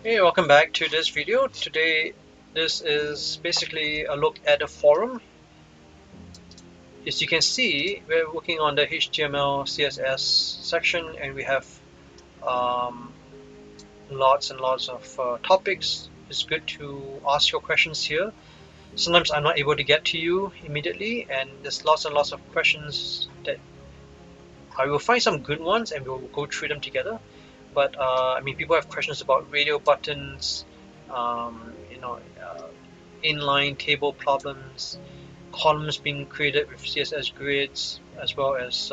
Hey, welcome back to this video. Today, this is basically a look at a forum. As you can see, we're working on the HTML, CSS section, and we have lots and lots of topics. It's good to ask your questions here. Sometimes I'm not able to get to you immediately, and there's lots and lots of questions that I will find some good ones, and we'll go through them together. But I mean, people have questions about radio buttons, inline table problems, columns being created with CSS grids, as well as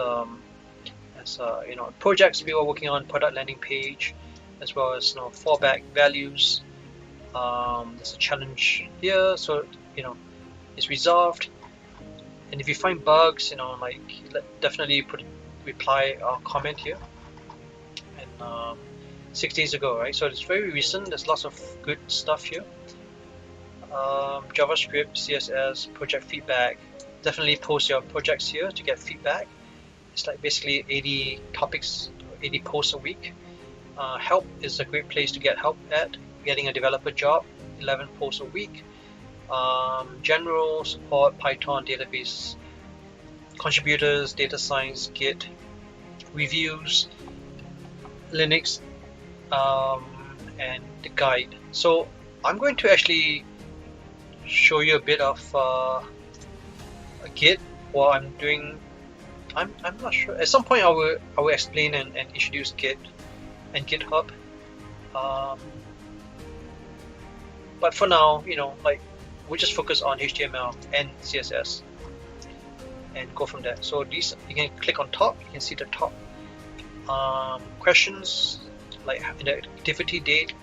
projects we were working on, product landing page, as well as fallback values. There's a challenge here, so it's resolved. And if you find bugs, definitely reply or comment here. And 6 days ago, right? So it's very recent. There's lots of good stuff here. JavaScript, CSS, project feedback. Definitely post your projects here to get feedback. It's like basically 80 topics, 80 posts a week. Help is a great place to get help at. Getting a developer job, 11 posts a week. General support, Python, database, contributors, data science, Git, reviews, Linux, and the guide. So I'm going to actually show you a bit of a Git while I'm doing. I'm not sure. At some point I will explain and introduce Git and GitHub. But for now, we just focus on HTML and CSS and go from there. So these, you can click on top. You can see the top questions, like the activity date,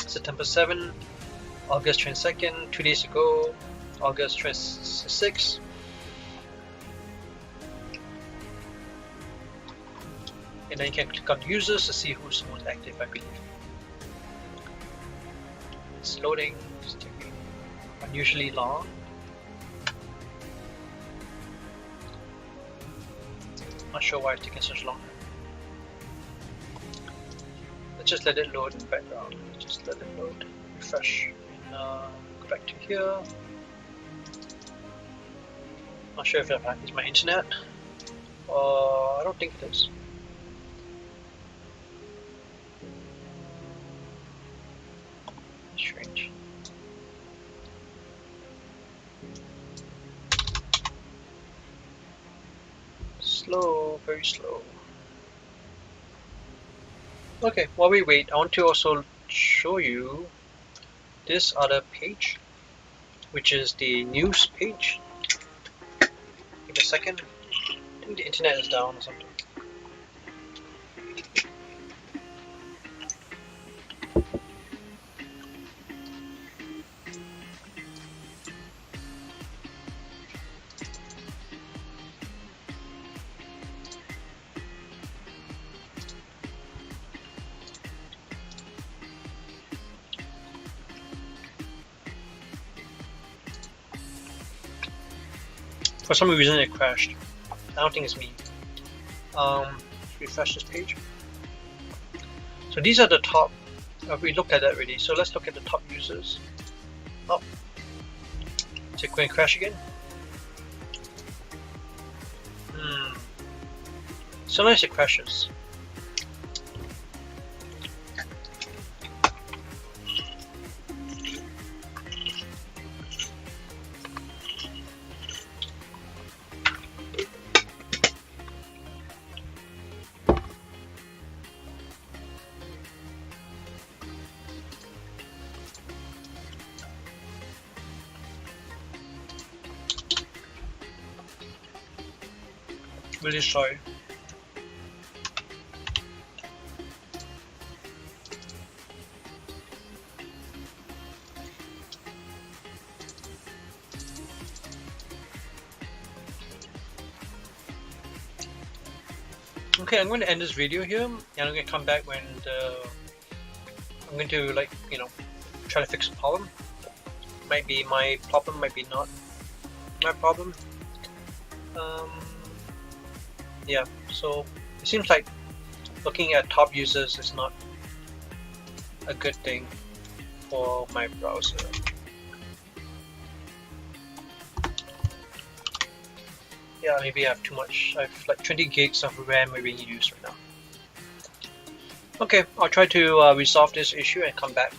September 7, August 22nd, 2 days ago, August 26th. And then you can click on users to see who's most active, I believe. It's loading, it's taking unusually long. Not sure why it's taking such long. Let's just let it load in the background. Just let it load, refresh, and go back to here. Not sure if it's my internet. I don't think it is. Strange. Slow, very slow. Okay, while we wait, I want to also show you this other page, which is the news page. Give me a second. I think the internet is down or something. For some reason it crashed. I don't think it's me. Refresh this page. So these are the top. We looked at that already. So let's look at the top users. Oh, is it going to crash again? Sometimes it crashes. Really sorry. Okay, I'm going to end this video here, and I'm going to come back when I'm going to try to fix a problem. Might be my problem, might be not my problem. Yeah, so it seems like looking at top users is not a good thing for my browser. Yeah, maybe I have too much. I have like 20 gigs of RAM being used right now. Okay, I'll try to resolve this issue and come back